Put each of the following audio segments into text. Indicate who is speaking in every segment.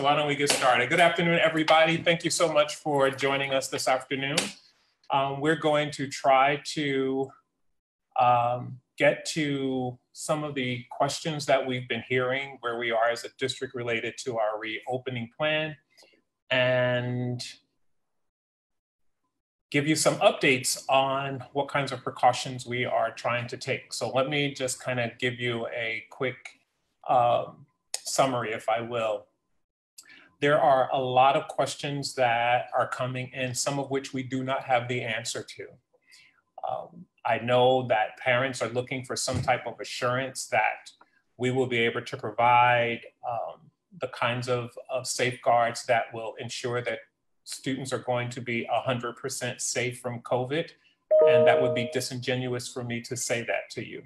Speaker 1: So why don't we get started? Good afternoon, everybody. Thank you so much for joining us this afternoon. We're going to try to get to some of the questions that we've been hearing where we are as a district related to our reopening plan, and give you some updates on what kinds of precautions we are trying to take. So let me just kind of give you a quick summary, if I will. There are a lot of questions that are coming in, some of which we do not have the answer to. I know that parents are looking for some type of assurance that we will be able to provide the kinds of safeguards that will ensure that students are going to be 100% safe from COVID, and that would be disingenuous for me to say that to you.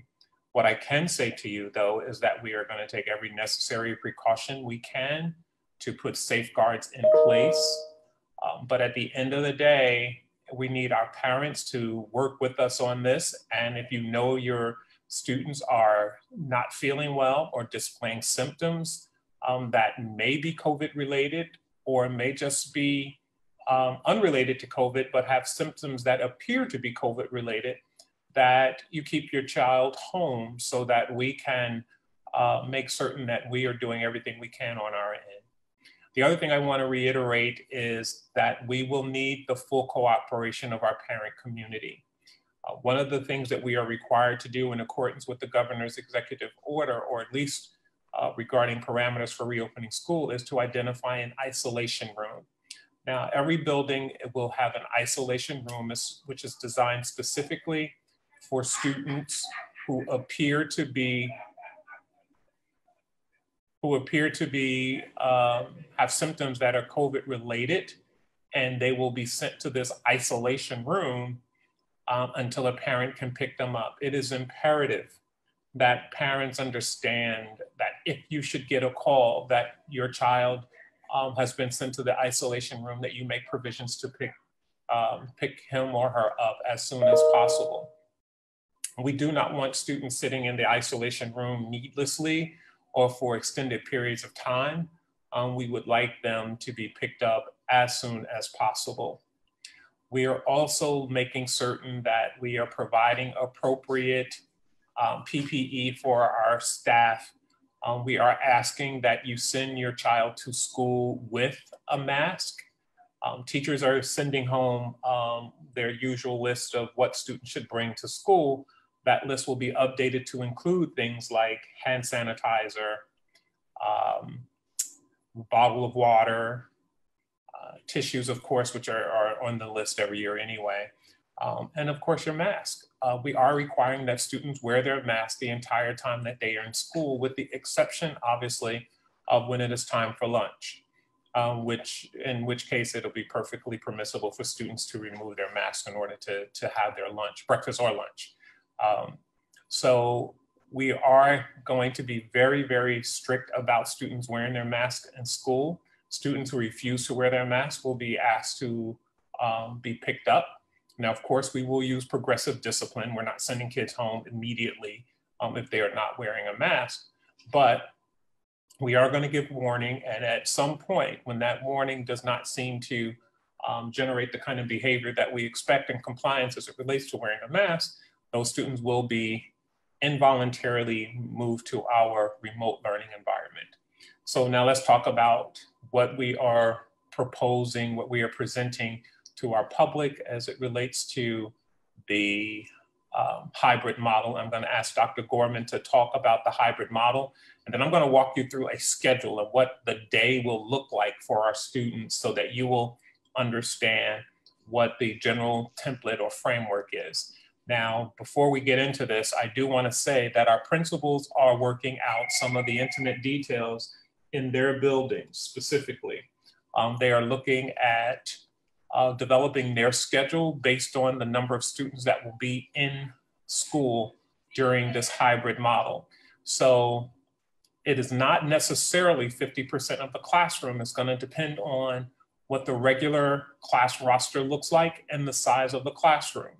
Speaker 1: What I can say to you, though, is that we are going to take every necessary precaution we can to put safeguards in place. But at the end of the day, we need our parents to work with us on this. And if you know your students are not feeling well or displaying symptoms that may be COVID related or may just be unrelated to COVID, but have symptoms that appear to be COVID related, that you keep your child home so that we can make certain that we are doing everything we can on our end. The other thing I want to reiterate is that we will need the full cooperation of our parent community. One of the things that we are required to do in accordance with the governor's executive order, or at least regarding parameters for reopening school, is to identify an isolation room. Now, every building will have an isolation room, which is designed specifically for students who appear to be have symptoms that are COVID related, and they will be sent to this isolation room until a parent can pick them up. It is imperative that parents understand that if you should get a call that your child has been sent to the isolation room, that you make provisions to pick him or her up as soon as possible. We do not want students sitting in the isolation room needlessly or for extended periods of time. We would like them to be picked up as soon as possible. We are also making certain that we are providing appropriate PPE for our staff. We are asking that you send your child to school with a mask. Teachers are sending home their usual list of what students should bring to school. That list will be updated to include things like hand sanitizer, bottle of water, tissues, of course, which are on the list every year anyway, and of course your mask. We are requiring that students wear their mask the entire time that they are in school, with the exception, obviously, of when it is time for lunch, in which case it'll be perfectly permissible for students to remove their mask in order to have their lunch, breakfast or lunch. So we are going to be very, very strict about students wearing their mask in school. Students who refuse to wear their mask will be asked to be picked up. Now, of course, we will use progressive discipline. We're not sending kids home immediately if they are not wearing a mask, but we are going to give warning. And at some point, when that warning does not seem to generate the kind of behavior that we expect in compliance as it relates to wearing a mask, those students will be involuntarily moved to our remote learning environment. So now let's talk about what we are proposing, what we are presenting to our public as it relates to the hybrid model. I'm going to ask Dr. Gorman to talk about the hybrid model, and then I'm going to walk you through a schedule of what the day will look like for our students so that you will understand what the general template or framework is. Now, before we get into this, I do want to say that our principals are working out some of the intimate details in their buildings specifically. They are looking at developing their schedule based on the number of students that will be in school during this hybrid model. So it is not necessarily 50% of the classroom. It's going to depend on what the regular class roster looks like and the size of the classroom.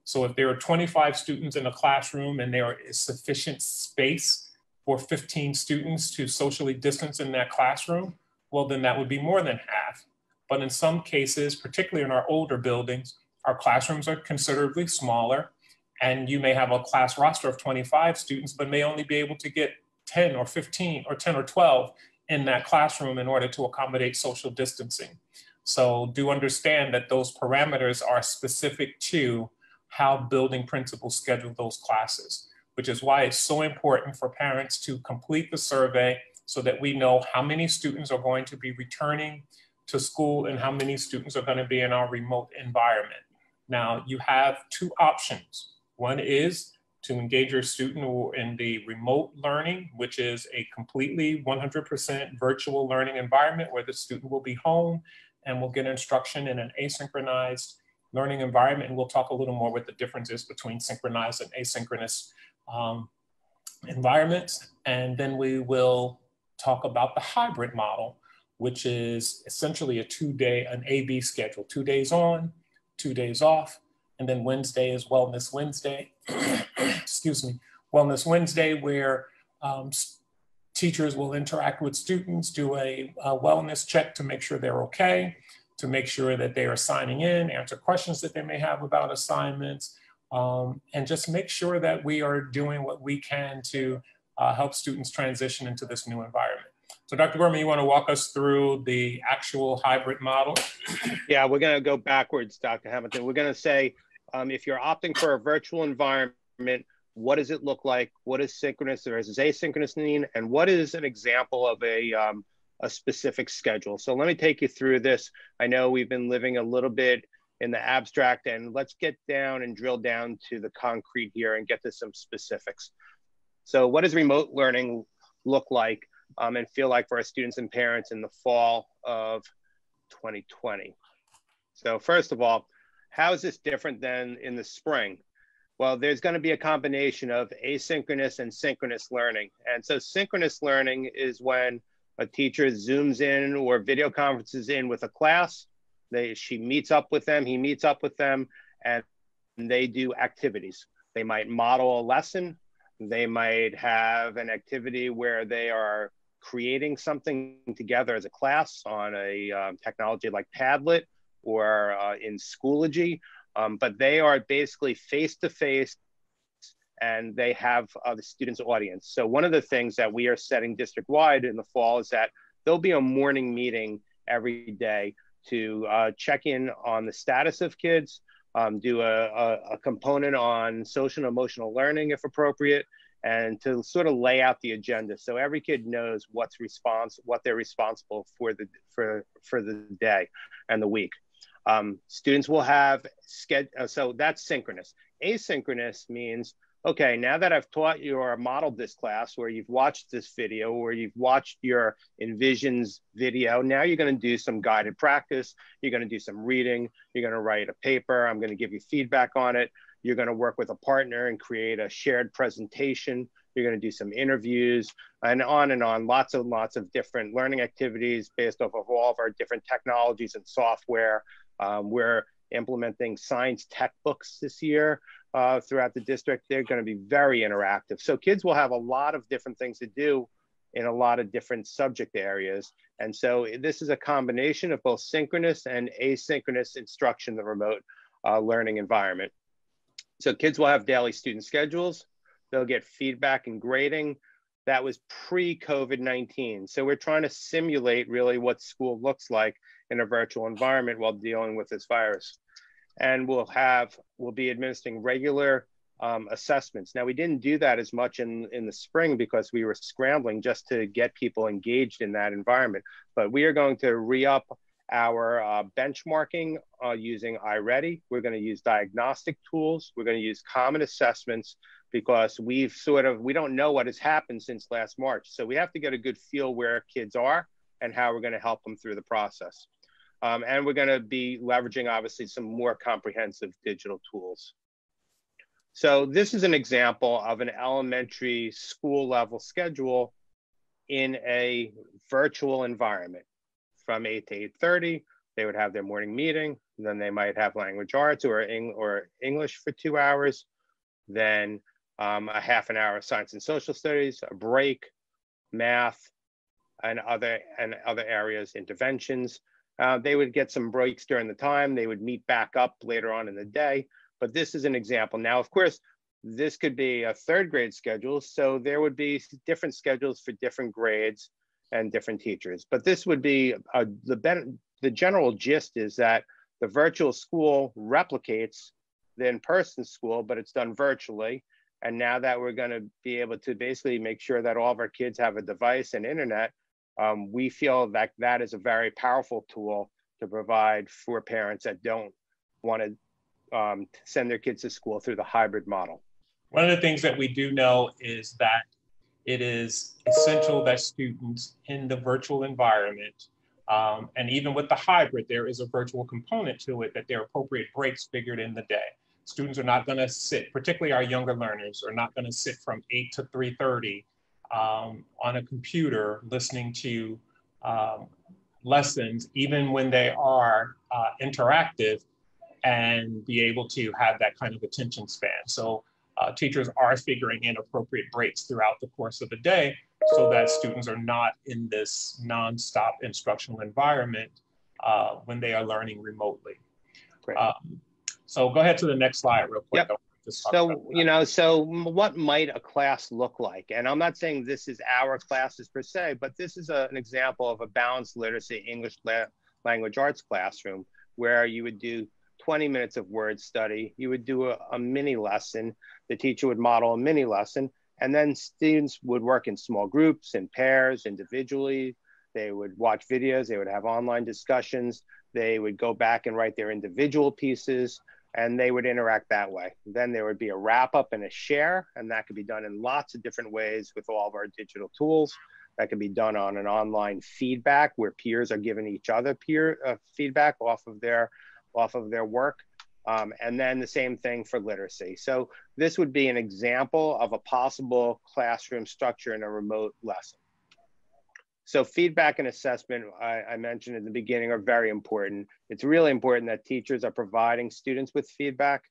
Speaker 1: So if there are 25 students in a classroom and there is sufficient space for 15 students to socially distance in that classroom, well, then that would be more than half. But in some cases, particularly in our older buildings, our classrooms are considerably smaller, and you may have a class roster of 25 students, but may only be able to get 10 or 15 or 10 or 12 in that classroom in order to accommodate social distancing. So do understand that those parameters are specific to how building principals schedule those classes, which is why it's so important for parents to complete the survey so that we know how many students are going to be returning to school and how many students are going to be in our remote environment. Now, you have two options. One is to engage your student in the remote learning, which is a completely 100% virtual learning environment where the student will be home and will get instruction in an asynchronized learning environment. And we'll talk a little more what the difference is between synchronized and asynchronous environments. And then we will talk about the hybrid model, which is essentially an A-B schedule, 2 days on, 2 days off. And then Wednesday is Wellness Wednesday, excuse me, Wellness Wednesday, where teachers will interact with students, do a wellness check to make sure they're okay, to make sure that they are signing in, answer questions that they may have about assignments, and just make sure that we are doing what we can to help students transition into this new environment. So Dr. Gorman, you want to walk us through the actual hybrid model?
Speaker 2: Yeah, we're going to go backwards, Dr. Hamilton. We're going to say, if you're opting for a virtual environment, what does it look like? What is synchronous versus asynchronous mean? And what is an example of a specific schedule? So let me take you through this. I know we've been living a little bit in the abstract, and let's get down and drill down to the concrete here and get to some specifics. So what does remote learning look like and feel like for our students and parents in the fall of 2020? So first of all, how is this different than in the spring? Well, there's going to be a combination of asynchronous and synchronous learning. And so synchronous learning is when a teacher Zooms in or video conferences in with a class. She meets up with them, he meets up with them, and they do activities. They might model a lesson. They might have an activity where they are creating something together as a class on a technology like Padlet or in Schoology, but they are basically face-to-face and they have the students' audience. So one of the things that we are setting district-wide in the fall is that there'll be a morning meeting every day to check in on the status of kids, do a component on social and emotional learning if appropriate, and to sort of lay out the agenda so every kid knows what they're responsible for the day and the week. Students will have so that's synchronous. Asynchronous means, okay, now that I've taught you or modeled this class, or you've watched this video, or you've watched your Envisions video, now you're going to do some guided practice. You're going to do some reading. You're going to write a paper. I'm going to give you feedback on it. You're going to work with a partner and create a shared presentation. You're going to do some interviews and on, lots of different learning activities based off of all of our different technologies and software. We're implementing science tech books this year throughout the district. They're going to be very interactive. So kids will have a lot of different things to do in a lot of different subject areas. And so this is a combination of both synchronous and asynchronous instruction in the remote learning environment. So kids will have daily student schedules. They'll get feedback and grading. That was pre-COVID-19. So we're trying to simulate really what school looks like in a virtual environment while dealing with this virus. And we'll be administering regular assessments. Now, we didn't do that as much in the spring because we were scrambling just to get people engaged in that environment. But we are going to re-up our benchmarking using iReady. We're going to use diagnostic tools. We're going to use common assessments because we don't know what has happened since last March. So we have to get a good feel where kids are and how we're going to help them through the process. And we're going to be leveraging, obviously, some more comprehensive digital tools. So this is an example of an elementary school level schedule in a virtual environment. From 8 to 8:30, they would have their morning meeting. Then they might have language arts or English for 2 hours. Then a half an hour of science and social studies, a break, math, and other areas, interventions. They would get some breaks during the time. They would meet back up later on in the day. But this is an example. Now, of course, this could be a third grade schedule. So there would be different schedules for different grades and different teachers. But this would be the general gist is that the virtual school replicates the in-person school, but it's done virtually. And now that we're going to be able to basically make sure that all of our kids have a device and internet, we feel that that is a very powerful tool to provide for parents that don't want to send their kids to school through the hybrid model.
Speaker 1: One of the things that we do know is that it is essential that students in the virtual environment, and even with the hybrid, there is a virtual component to it, that there are appropriate breaks figured in the day. Students are not going to sit, particularly our younger learners, are not going to sit from 8 to 3:30 on a computer listening to lessons, even when they are interactive, and be able to have that kind of attention span. So teachers are figuring in appropriate breaks throughout the course of the day so that students are not in this nonstop instructional environment when they are learning remotely. So go ahead to the next slide real quick.
Speaker 2: Yep. So what might a class look like? And I'm not saying this is our classes per se, but this is an example of a balanced literacy English language arts classroom where you would do 20 minutes of word study. You would do a mini lesson. The teacher would model a mini lesson, and then students would work in small groups, in pairs, individually. They would watch videos. They would have online discussions. They would go back and write their individual pieces, and they would interact that way. Then there would be a wrap up and a share, and that could be done in lots of different ways with all of our digital tools. That can be done on an online feedback where peers are giving each other peer feedback off of their work. And then the same thing for literacy. So this would be an example of a possible classroom structure in a remote lesson. So feedback and assessment, I mentioned at the beginning, are very important. It's really important that teachers are providing students with feedback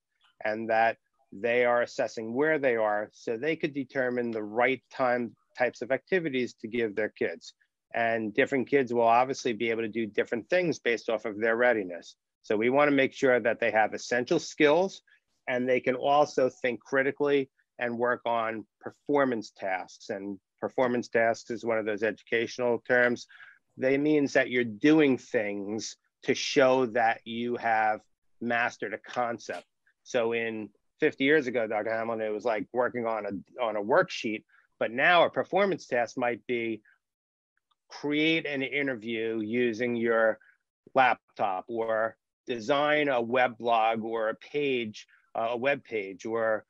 Speaker 2: and that they are assessing where they are so they could determine the right types of activities to give their kids. And different kids will obviously be able to do different things based off of their readiness. So we want to make sure that they have essential skills and they can also think critically and work on performance tasks. And performance tasks is one of those educational terms. They means that you're doing things to show that you have mastered a concept. So in 50 years ago, Dr. Hamlin, it was like working on a worksheet, but now a performance task might be create an interview using your laptop, or design a web blog or a web page, or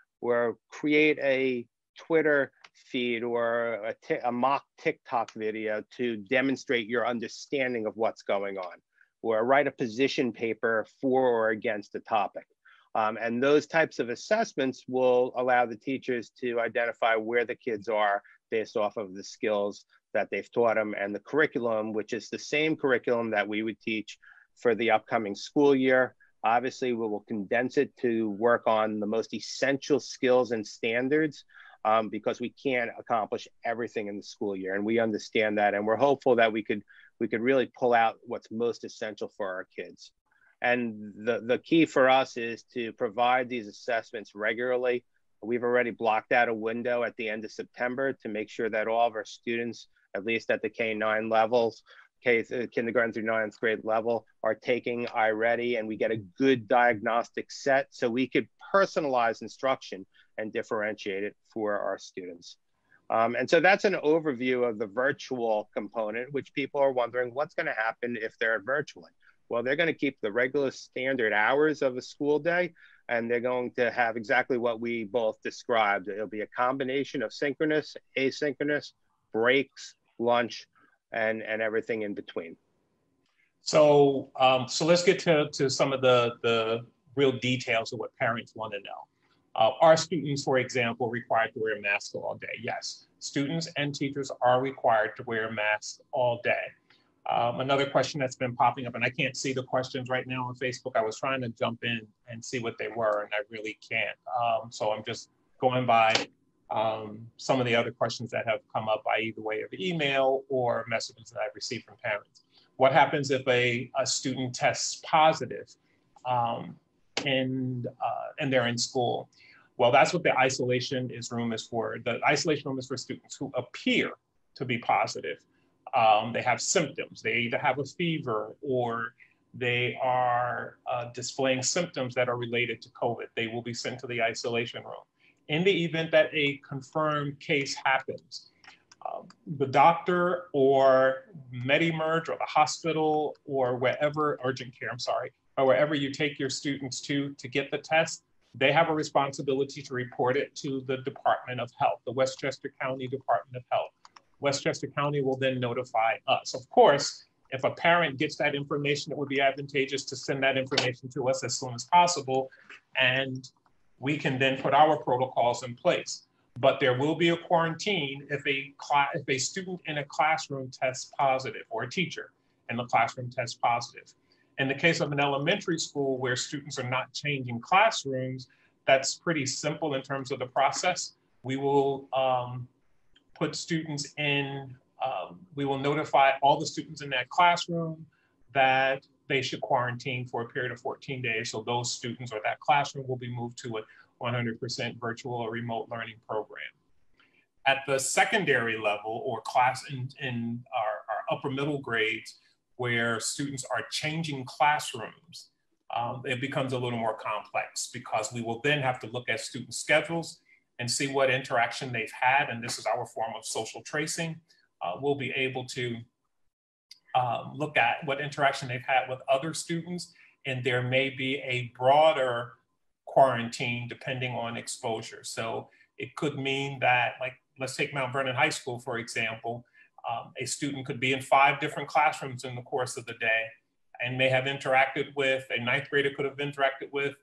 Speaker 2: create a Twitter feed or a mock TikTok video to demonstrate your understanding of what's going on, or write a position paper for or against a topic. And those types of assessments will allow the teachers to identify where the kids are based off of the skills that they've taught them and the curriculum, which is the same curriculum that we would teach for the upcoming school year. Obviously, we will condense it to work on the most essential skills and standards because we can't accomplish everything in the school year. And we understand that. And we're hopeful that we could really pull out what's most essential for our kids. And the key for us is to provide these assessments regularly. We've already blocked out a window at the end of September to make sure that all of our students, at least at the K-9 levels, kindergarten through 9th grade level, are taking iReady, and we get a good diagnostic set so we could personalize instruction and differentiate it for our students. And so that's an overview of the virtual component, which people are wondering what's going to happen if they're virtually. Well, they're going to keep the regular standard hours of a school day, and they're going to have exactly what we both described. It'll be a combination of synchronous, asynchronous, breaks, lunch, and everything in between.
Speaker 1: So let's get to some of the real details of what parents want to know. Are students, for example, required to wear a mask all day? Yes, students and teachers are required to wear masks all day. Another question that's been popping up, and I can't see the questions right now on Facebook. I was trying to jump in and see what they were, and I really can't. So I'm just going by some of the other questions that have come up by either way of email or messages that I've received from parents. What happens if a student tests positive and they're in school? Well, that's what the isolation room is for. The isolation room is for students who appear to be positive. They have symptoms. They either have a fever or they are displaying symptoms that are related to COVID. They will be sent to the isolation room. In the event that a confirmed case happens, the doctor or MediMerge or the hospital or wherever, urgent care, I'm sorry, or wherever you take your students to get the test, they have a responsibility to report it to the Department of Health, the Westchester County Department of Health. Westchester County will then notify us. Of course, if a parent gets that information, it would be advantageous to send that information to us as soon as possible, and we can then put our protocols in place. But there will be a quarantine if a student in a classroom tests positive, or a teacher in the classroom tests positive. In the case of an elementary school where students are not changing classrooms, that's pretty simple in terms of the process. We will put students in, we will notify all the students in that classroom that they should quarantine for a period of 14 days. So those students or that classroom will be moved to a 100% virtual or remote learning program. At the secondary level or class in our upper middle grades, where students are changing classrooms, it becomes a little more complex because we will then have to look at student schedules and see what interaction they've had. And this is our form of social tracing. We'll be able to look at what interaction they've had with other students, and there may be a broader quarantine depending on exposure. So it could mean that, like, let's take Mount Vernon High School, for example. A student could be in 5 different classrooms in the course of the day and may have interacted with, a 9th grader could have interacted with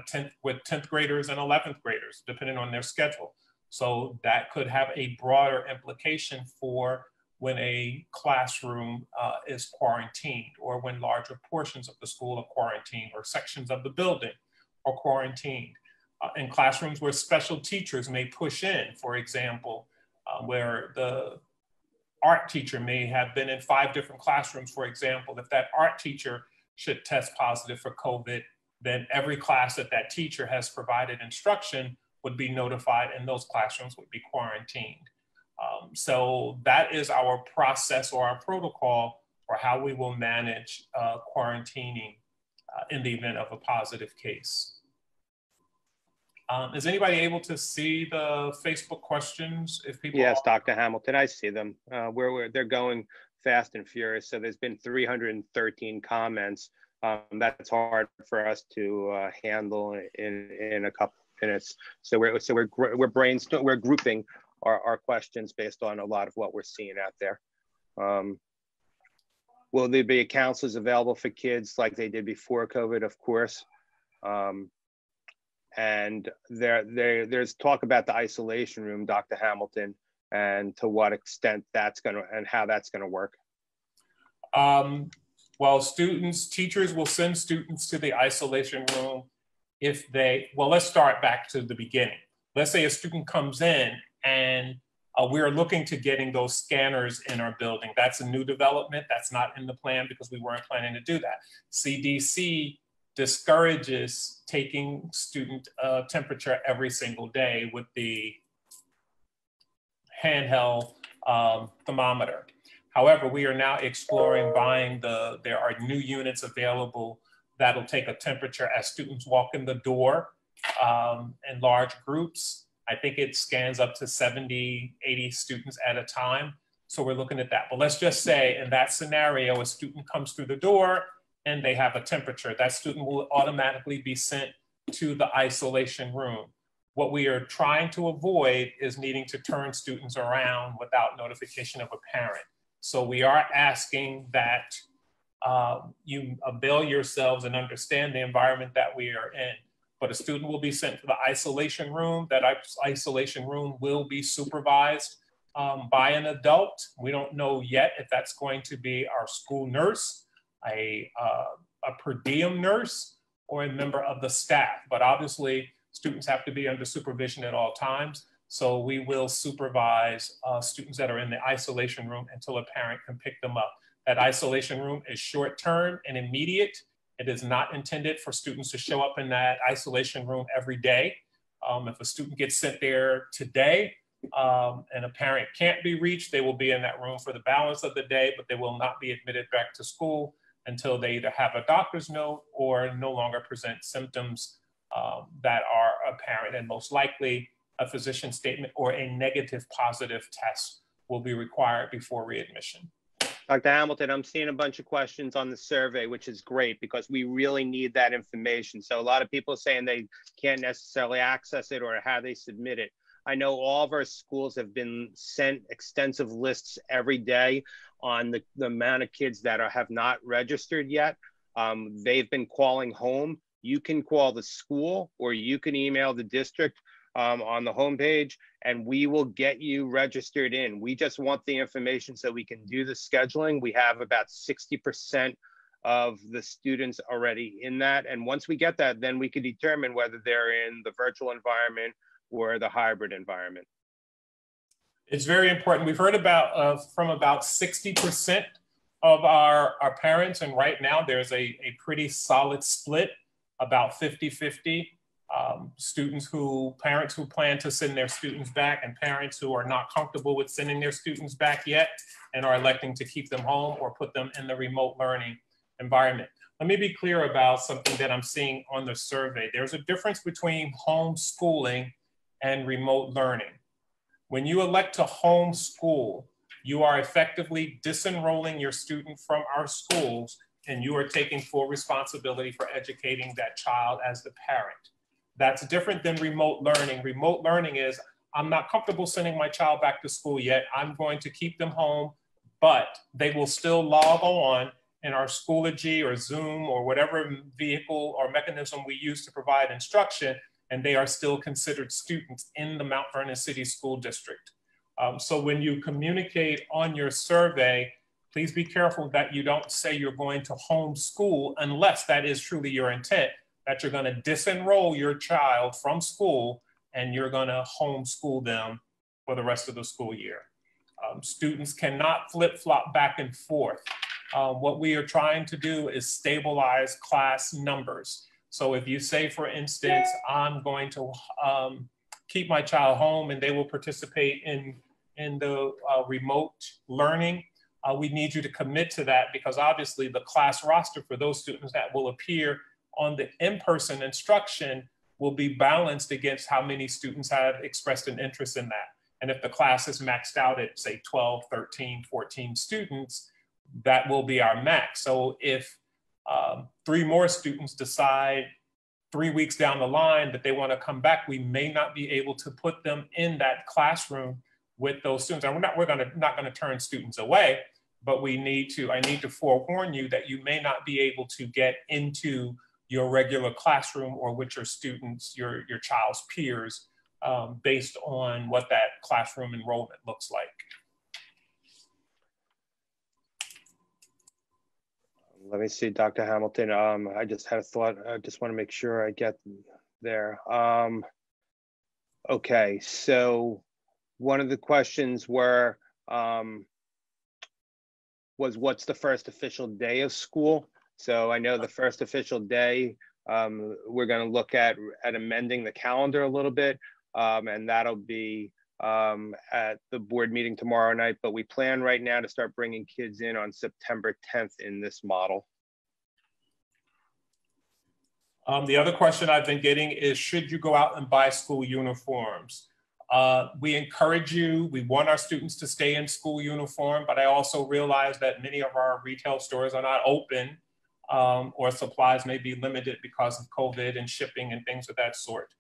Speaker 1: 10th graders and 11th graders, depending on their schedule. So that could have a broader implication for when a classroom is quarantined, or when larger portions of the school are quarantined, or sections of the building are quarantined. In classrooms where special teachers may push in, for example, where the art teacher may have been in 5 different classrooms, for example. If that art teacher should test positive for COVID, then every class that that teacher has provided instruction would be notified, and those classrooms would be quarantined. So that is our process or our protocol for how we will manage quarantining in the event of a positive case. Is anybody able to see the Facebook questions? If people
Speaker 2: Yes, Dr. Hamilton, I see them. They're going fast and furious. So there's been 313 comments. That's hard for us to handle in a couple minutes. So we're grouping our questions based on a lot of what we're seeing out there. Will there be counselors available for kids like they did before COVID? Of course. And there's talk about the isolation room, Dr. Hamilton, and to what extent that's going to, and how that's going to work.
Speaker 1: Well, teachers will send students to the isolation room if let's start back to the beginning. Let's say a student comes in and we're looking to getting those scanners in our building. That's a new development. That's not in the plan because we weren't planning to do that. CDC discourages taking student temperature every single day with the handheld thermometer. However, we are now exploring buying there are new units available that'll take a temperature as students walk in the door in large groups. I think it scans up to 70, 80 students at a time. So we're looking at that. But let's just say in that scenario, a student comes through the door and they have a temperature, that student will automatically be sent to the isolation room. What we are trying to avoid is needing to turn students around without notification of a parent. So we are asking that you avail yourselves and understand the environment that we are in. But a student will be sent to the isolation room. That isolation room will be supervised by an adult. We don't know yet if that's going to be our school nurse, a per diem nurse, or a member of the staff. But obviously, students have to be under supervision at all times. So we will supervise students that are in the isolation room until a parent can pick them up. That isolation room is short-term and immediate. It is not intended for students to show up in that isolation room every day. If a student gets sent there today and a parent can't be reached, they will be in that room for the balance of the day, but they will not be admitted back to school until they either have a doctor's note or no longer present symptoms that are apparent. And most likely a physician statement or a negative positive test will be required before readmission.
Speaker 2: Dr. Hamilton, I'm seeing a bunch of questions on the survey, which is great because we really need that information. So a lot of people are saying they can't necessarily access it or how they submit it. I know all of our schools have been sent extensive lists every day on the amount of kids that have not registered yet. They've been calling home. You can call the school or you can email the district on the homepage, and we will get you registered in. We just want the information so we can do the scheduling. We have about 60% of the students already in that. And once we get that, then we can determine whether they're in the virtual environment or the hybrid environment.
Speaker 1: It's very important. We've heard about from about 60% of our parents, and right now there's a pretty solid split, about 50-50. Parents who plan to send their students back and parents who are not comfortable with sending their students back yet and are electing to keep them home or put them in the remote learning environment. Let me be clear about something that I'm seeing on the survey. There's a difference between homeschooling and remote learning. When you elect to homeschool, you are effectively disenrolling your student from our schools and you are taking full responsibility for educating that child as the parent. That's different than remote learning. Remote learning is, I'm not comfortable sending my child back to school yet. I'm going to keep them home, but they will still log on in our Schoology or Zoom or whatever vehicle or mechanism we use to provide instruction, and they are still considered students in the Mount Vernon City School District. So when you communicate on your survey, please be careful that you don't say you're going to homeschool unless that is truly your intent, that you're going to disenroll your child from school and you're going to homeschool them for the rest of the school year. Students cannot flip-flop back and forth. What we are trying to do is stabilize class numbers. So if you say, for instance, I'm going to keep my child home and they will participate in the remote learning, we need you to commit to that, because obviously the class roster for those students that will appear on the in-person instruction will be balanced against how many students have expressed an interest in that. And if the class is maxed out at, say, 12, 13, 14 students, that will be our max. So if 3 more students decide 3 weeks down the line that they want to come back, we may not be able to put them in that classroom with those students. And we're not going to turn students away, but I need to forewarn you that you may not be able to get into your regular classroom or with your students, your child's peers, based on what that classroom enrollment looks like.
Speaker 2: Let me see, Dr. Hamilton. I just had a thought. I just want to make sure I get there. Okay, so one of the questions was what's the first official day of school? So I know the first official day, we're going to look at amending the calendar a little bit, and that'll be at the board meeting tomorrow night. But we plan right now to start bringing kids in on September 10th in this model.
Speaker 1: The other question I've been getting is, should you go out and buy school uniforms? We encourage you. We want our students to stay in school uniform, but I also realize that many of our retail stores are not open, or supplies may be limited because of COVID and shipping and things of that sort.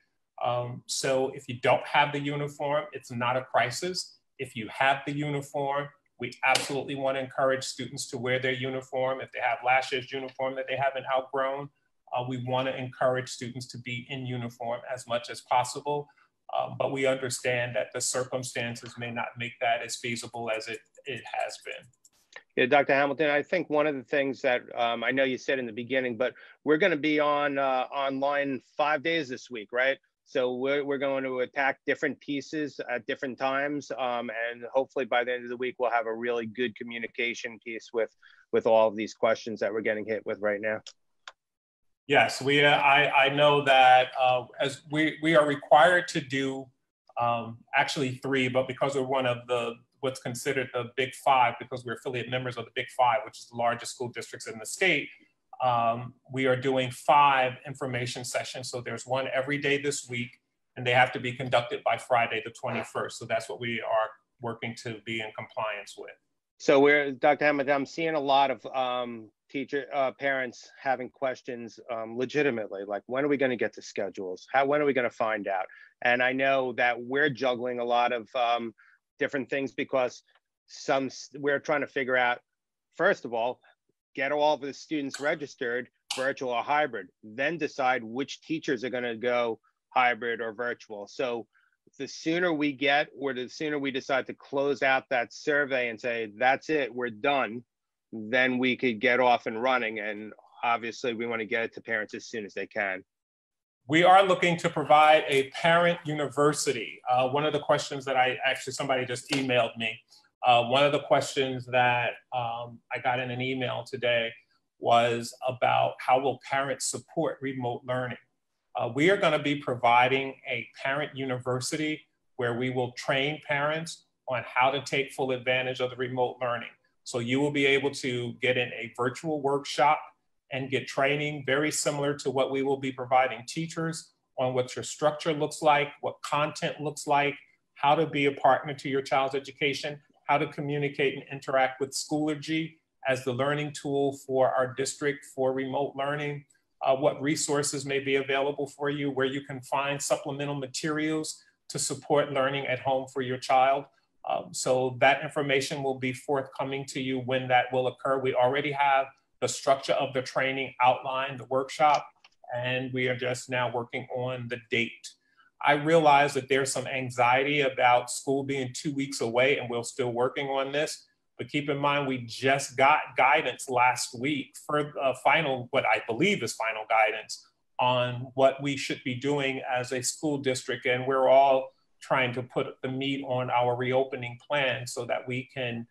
Speaker 1: So if you don't have the uniform, it's not a crisis. If you have the uniform, we absolutely want to encourage students to wear their uniform. If they have last year's uniform that they haven't outgrown, we want to encourage students to be in uniform as much as possible. But we understand that the circumstances may not make that as feasible as it has been.
Speaker 2: Yeah, Dr. Hamilton, I think one of the things that I know you said in the beginning, but we're going to be on online 5 days this week, right? So we're going to attack different pieces at different times. And hopefully by the end of the week, we'll have a really good communication piece with all of these questions that we're getting hit with right now.
Speaker 1: Yes, I know that as we are required to do actually 3, but because we're one of what's considered the Big Five, because we're affiliate members of the Big Five, which is the largest school districts in the state, we are doing 5 information sessions. So there's one every day this week, and they have to be conducted by Friday the 21st. So that's what we are working to be in compliance with.
Speaker 2: So Dr. Hammond, I'm seeing a lot of parents having questions legitimately, like when are we going to get the schedules? When are we going to find out? And I know that we're juggling a lot of different things because we're trying to figure out, first of all, get all of the students registered, virtual or hybrid, then decide which teachers are going to go hybrid or virtual. So the sooner we get, or the sooner we decide to close out that survey and say, that's it, we're done, then we could get off and running. And obviously we want to get it to parents as soon as they can.
Speaker 1: We are looking to provide a parent university. One of the questions that somebody just emailed me, one of the questions that I got in an email today was about how will parents support remote learning? We are going to be providing a parent university where we will train parents on how to take full advantage of the remote learning. So you will be able to get in a virtual workshop and get training very similar to what we will be providing teachers on what your structure looks like, what content looks like, how to be a partner to your child's education, how to communicate and interact with Schoology as the learning tool for our district for remote learning, what resources may be available for you, where you can find supplemental materials to support learning at home for your child. So that information will be forthcoming to you when that will occur. We already have the structure of the training outlined, the workshop, and we are just now working on the date. I realize that there's some anxiety about school being 2 weeks away, and we're still working on this. But keep in mind, we just got guidance last week for what I believe is final guidance on what we should be doing as a school district. And we're all trying to put the meat on our reopening plan so that we can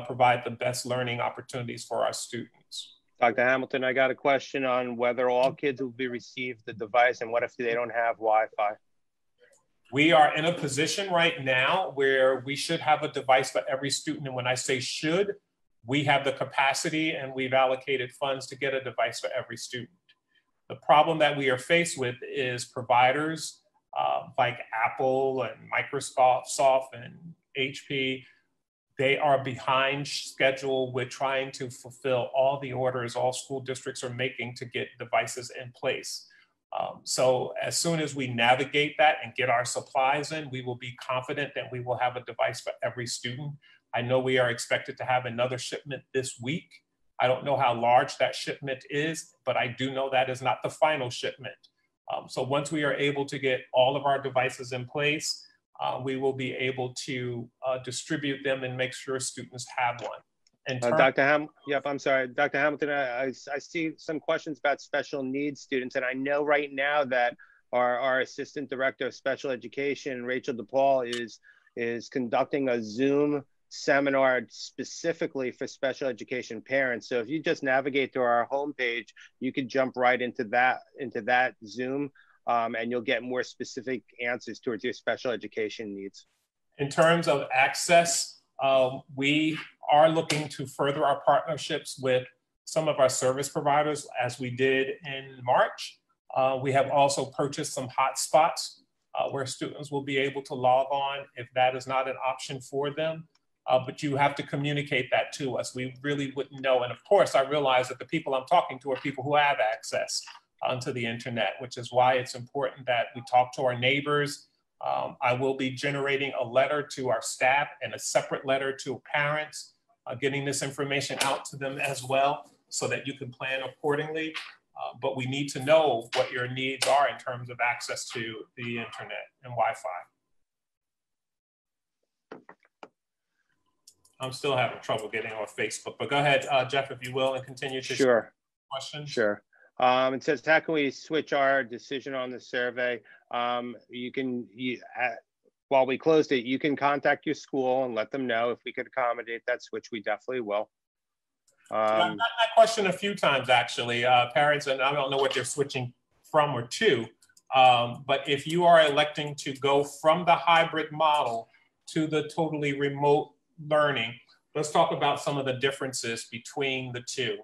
Speaker 1: provide the best learning opportunities for our students.
Speaker 2: Dr. Hamilton, I got a question on whether all kids will be received the device, and what if they don't have Wi-Fi?
Speaker 1: We are in a position right now where we should have a device for every student. And when I say should, we have the capacity and we've allocated funds to get a device for every student. The problem that we are faced with is providers like Apple and Microsoft and HP. They are behind schedule with trying to fulfill all the orders all school districts are making to get devices in place. So as soon as we navigate that and get our supplies in, we will be confident that we will have a device for every student. I know we are expected to have another shipment this week. I don't know how large that shipment is, but I do know that is not the final shipment. So once we are able to get all of our devices in place, we will be able to distribute them and make sure students have one.
Speaker 2: I'm sorry, Dr. Hamilton, I see some questions about special needs students, and I know right now that our Assistant Director of Special Education, Rachel DePaul, is conducting a Zoom seminar specifically for special education parents. So if you just navigate to our homepage, you could jump right into that Zoom, and you'll get more specific answers towards your special education needs.
Speaker 1: In terms of access, we are looking to further our partnerships with some of our service providers as we did in March. We have also purchased some hotspots where students will be able to log on if that is not an option for them. But you have to communicate that to us. We really wouldn't know. And of course, I realize that the people I'm talking to are people who have access to the internet, which is why it's important that we talk to our neighbors. I will be generating a letter to our staff and a separate letter to parents, getting this information out to them as well so that you can plan accordingly. But we need to know what your needs are in terms of access to the internet and Wi-Fi. I'm still having trouble getting on Facebook, but go ahead, Jeff, if you will, and continue to share questions.
Speaker 2: Sure. It says, how can we switch our decision on the survey while we closed it, you can contact your school and let them know if we could accommodate that switch. We definitely will.
Speaker 1: I've gotten that question a few times, actually. Parents, and I don't know what they're switching from or to, but if you are electing to go from the hybrid model to the totally remote learning, let's talk about some of the differences between the two.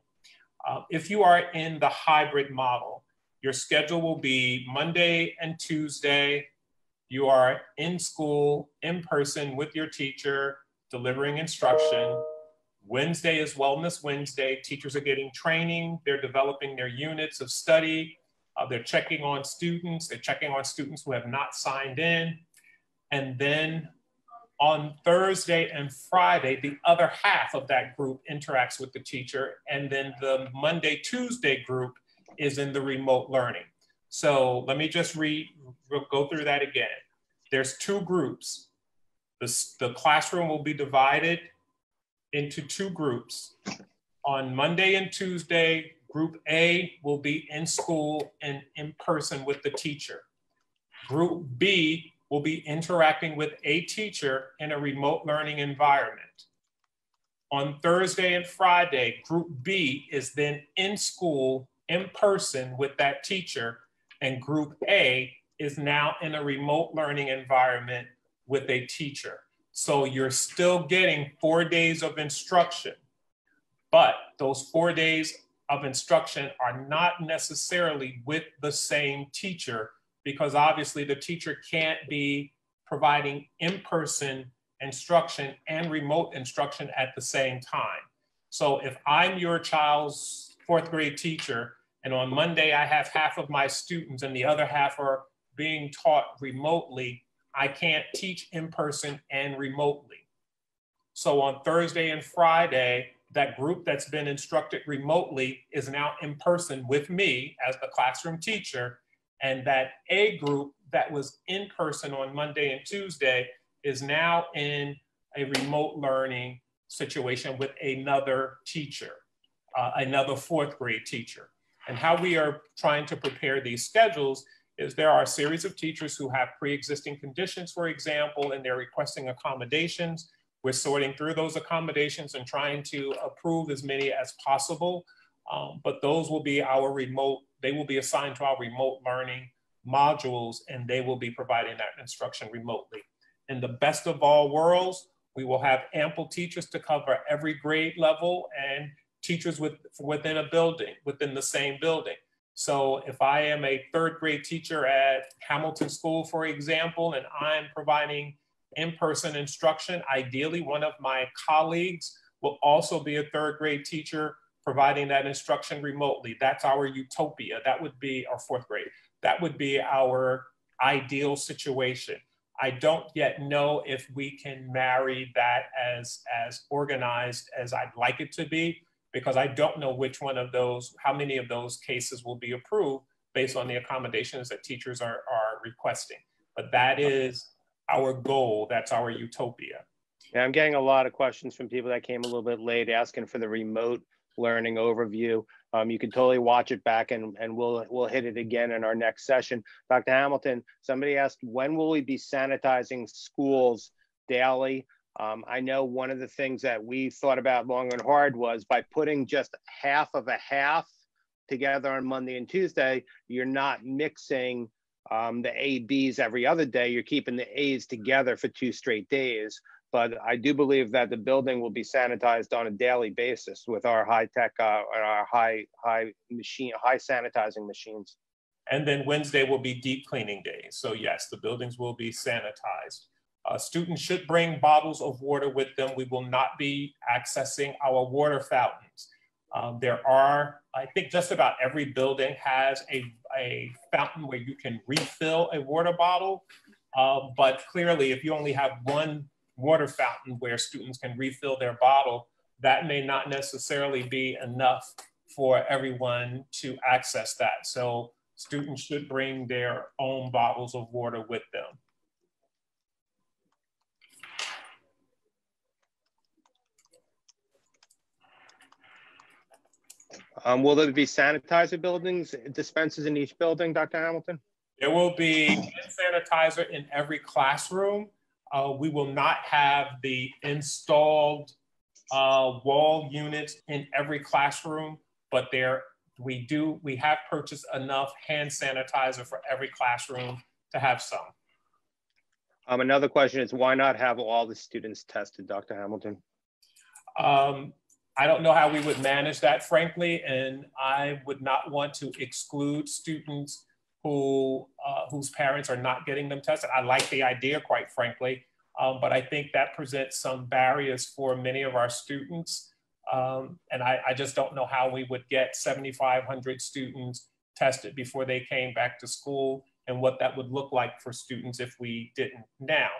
Speaker 1: If you are in the hybrid model, your schedule will be Monday and Tuesday. You are in school, in person with your teacher, delivering instruction. Wednesday is Wellness Wednesday. Teachers are getting training. They're developing their units of study. They're checking on students. They're checking on students who have not signed in. And then on Thursday and Friday, the other half of that group interacts with the teacher. And then the Monday, Tuesday group is in the remote learning. So let me just go through that again. There's two groups. The classroom will be divided into two groups. On Monday and Tuesday, group A will be in school and in person with the teacher. Group B will be interacting with a teacher in a remote learning environment. On Thursday and Friday, group B is then in school, in person with that teacher, and group A is now in a remote learning environment with a teacher. So you're still getting 4 days of instruction, but those 4 days of instruction are not necessarily with the same teacher, because obviously the teacher can't be providing in-person instruction and remote instruction at the same time. So if I'm your child's 4th grade teacher, and on Monday I have half of my students and the other half are being taught remotely, I can't teach in person and remotely. So on Thursday and Friday, that group that's been instructed remotely is now in person with me as the classroom teacher. And that A group that was in person on Monday and Tuesday is now in a remote learning situation with another teacher, another 4th grade teacher. And how we are trying to prepare these schedules is there are a series of teachers who have pre-existing conditions, for example, and they're requesting accommodations. We're sorting through those accommodations and trying to approve as many as possible. But those will be our remote, they will be assigned to our remote learning modules, and they will be providing that instruction remotely. In the best of all worlds, we will have ample teachers to cover every grade level and teachers within a building, within the same building. So if I am a 3rd grade teacher at Hamilton School, for example, and I'm providing in-person instruction, ideally one of my colleagues will also be a 3rd grade teacher providing that instruction remotely. That's our utopia. That would be our 4th grade. That would be our ideal situation. I don't yet know if we can marry that as organized as I'd like it to be, because I don't know which one of those, how many of those cases will be approved based on the accommodations that teachers are requesting. But that is our goal. That's our utopia.
Speaker 2: Yeah, I'm getting a lot of questions from people that came a little bit late asking for the remote learning overview. You can totally watch it back and we'll hit it again in our next session. Dr. Hamilton, somebody asked, when will we be sanitizing schools daily? I know one of the things that we thought about long and hard was by putting just half of a half together on Monday and Tuesday, you're not mixing the A, Bs every other day. You're keeping the A's together for 2 straight days. But I do believe that the building will be sanitized on a daily basis with our high-tech, our high sanitizing machines.
Speaker 1: And then Wednesday will be deep cleaning day. So yes, the buildings will be sanitized. Students should bring bottles of water with them. We will not be accessing our water fountains. There are, I think just about every building has a fountain where you can refill a water bottle. But clearly, if you only have one water fountain where students can refill their bottle, that may not necessarily be enough for everyone to access that. So students should bring their own bottles of water with them.
Speaker 2: Will there be sanitizer buildings, dispensers in each building, Dr. Hamilton?
Speaker 1: There will be hand sanitizer in every classroom. We will not have the installed wall units in every classroom, but we have purchased enough hand sanitizer for every classroom to have some.
Speaker 2: Another question is, why not have all the students tested, Dr. Hamilton?
Speaker 1: I don't know how we would manage that, frankly, and I would not want to exclude students whose parents are not getting them tested. I like the idea, quite frankly, but I think that presents some barriers for many of our students. And I just don't know how we would get 7,500 students tested before they came back to school and what that would look like for students if we didn't. Now,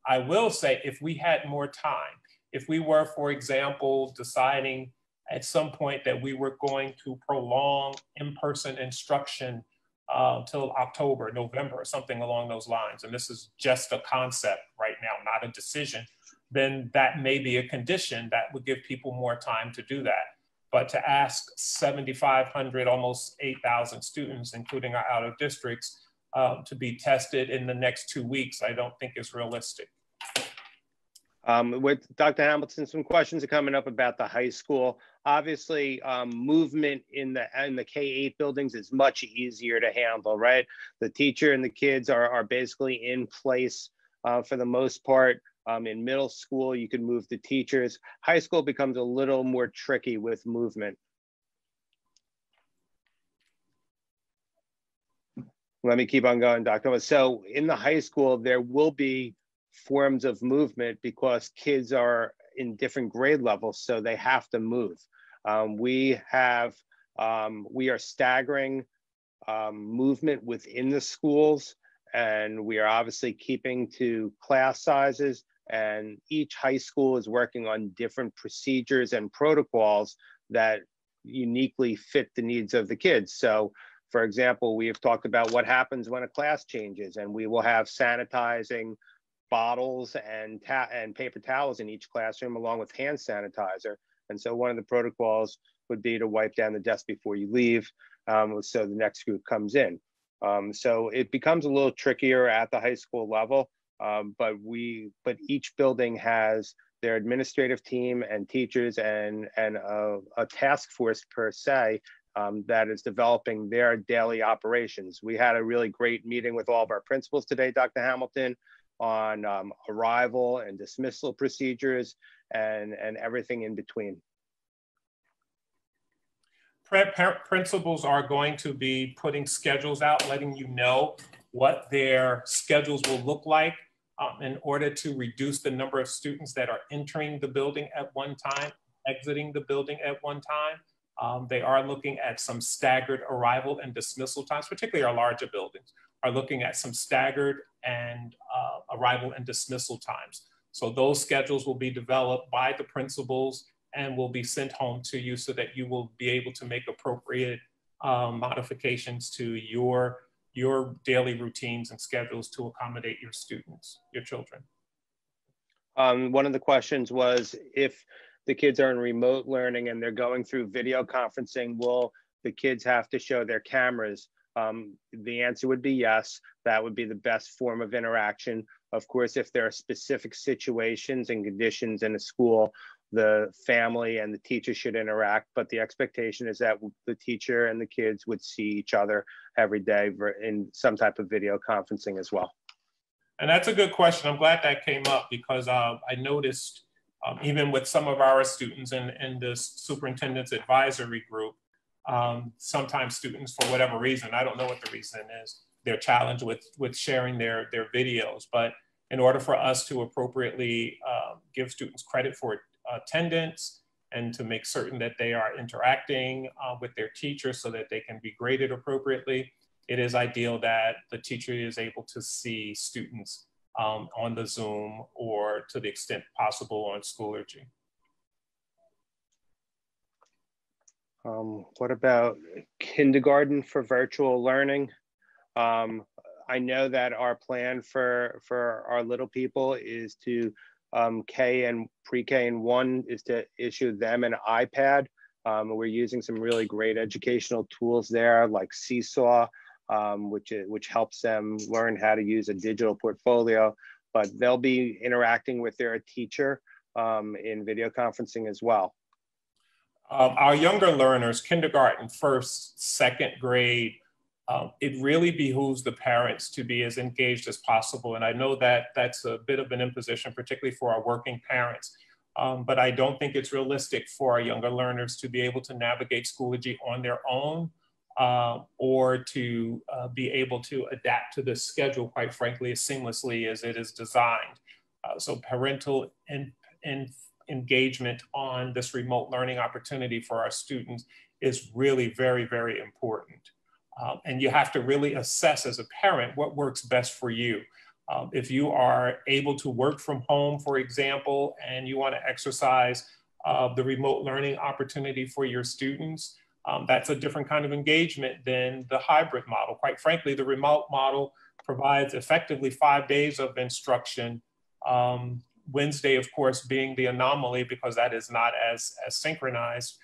Speaker 1: I will say if we had more time, if we were, for example, deciding at some point that we were going to prolong in-person instruction till October, November, or something along those lines, and this is just a concept right now, not a decision, then that may be a condition that would give people more time to do that. But to ask 7,500, almost 8,000 students, including our out of districts, to be tested in the next 2 weeks, I don't think is realistic.
Speaker 2: With Dr. Hamilton, some questions are coming up about the high school. Obviously, movement in the K-8 buildings is much easier to handle, right? The teacher and the kids are basically in place for the most part. In middle school, you can move the teachers. High school becomes a little more tricky with movement. Let me keep on going, Dr. So in the high school, there will be forms of movement because kids are in different grade levels, so they have to move. We are staggering movement within the schools, and we are obviously keeping to class sizes, and each high school is working on different procedures and protocols that uniquely fit the needs of the kids. So for example, we have talked about what happens when a class changes, and we will have sanitizing bottles and paper towels in each classroom along with hand sanitizer. And so one of the protocols would be to wipe down the desk before you leave, so the next group comes in. So it becomes a little trickier at the high school level, but each building has their administrative team and teachers and a task force per se that is developing their daily operations. We had a really great meeting with all of our principals today, Dr. Hamilton, on arrival and dismissal procedures and everything in between.
Speaker 1: Principals are going to be putting schedules out, letting you know what their schedules will look like in order to reduce the number of students that are entering the building at one time, exiting the building at one time. They are looking at some staggered arrival and dismissal times, particularly our larger buildings, are looking at some staggered and arrival and dismissal times. So those schedules will be developed by the principals and will be sent home to you so that you will be able to make appropriate modifications to your daily routines and schedules to accommodate your students, your children.
Speaker 2: One of the questions was, if the kids are in remote learning and they're going through video conferencing, will the kids have to show their cameras? The answer would be yes. That would be the best form of interaction. Of course, if there are specific situations and conditions in a school, the family and the teacher should interact, but the expectation is that the teacher and the kids would see each other every day in some type of video conferencing as well.
Speaker 1: And that's a good question. I'm glad that came up because I noticed even with some of our students in this superintendent's advisory group, sometimes students, for whatever reason, I don't know what the reason is, they're challenged with sharing their videos. But in order for us to appropriately give students credit for attendance and to make certain that they are interacting with their teachers so that they can be graded appropriately, it is ideal that the teacher is able to see students on the Zoom or to the extent possible on Schoology.
Speaker 2: What about kindergarten for virtual learning? I know that our plan for our little people is to pre-K and 1 is to issue them an iPad. We're using some really great educational tools there like Seesaw. which helps them learn how to use a digital portfolio. But they'll be interacting with their teacher in video conferencing as well.
Speaker 1: Our younger learners, kindergarten, first, second grade, it really behooves the parents to be as engaged as possible. And I know that that's a bit of an imposition, particularly for our working parents. But I don't think it's realistic for our younger learners to be able to navigate Schoology on their own or to be able to adapt to the schedule, quite frankly, as seamlessly as it is designed. So parental engagement on this remote learning opportunity for our students is really very, very important. And you have to really assess as a parent what works best for you. If you are able to work from home, for example, and you want to exercise the remote learning opportunity for your students, that's a different kind of engagement than the hybrid model. Quite frankly, the remote model provides effectively 5 days of instruction. Wednesday, of course, being the anomaly because that is not as synchronized,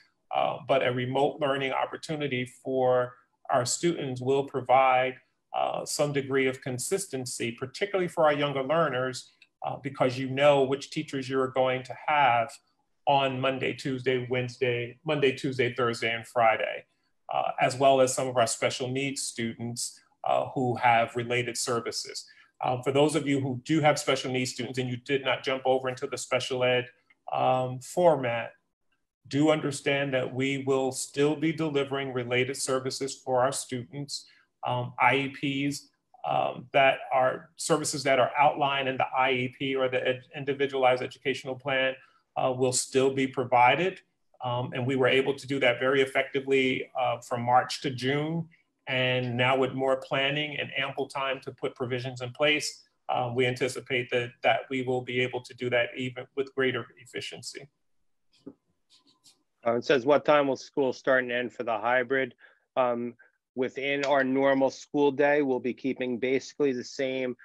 Speaker 1: but a remote learning opportunity for our students will provide some degree of consistency, particularly for our younger learners, because you know which teachers you're going to have on Monday, Tuesday, Thursday, and Friday, as well as some of our special needs students who have related services. For those of you who do have special needs students and you did not jump over into the special ed format, do understand that we will still be delivering related services for our students. IEPs that are services that are outlined in the IEP or the individualized educational plan will still be provided. And we were able to do that very effectively from March to June. And now with more planning and ample time to put provisions in place, we anticipate that we will be able to do that even with greater efficiency.
Speaker 2: It says, what time will school start and end for the hybrid? Within our normal school day, we'll be keeping basically the same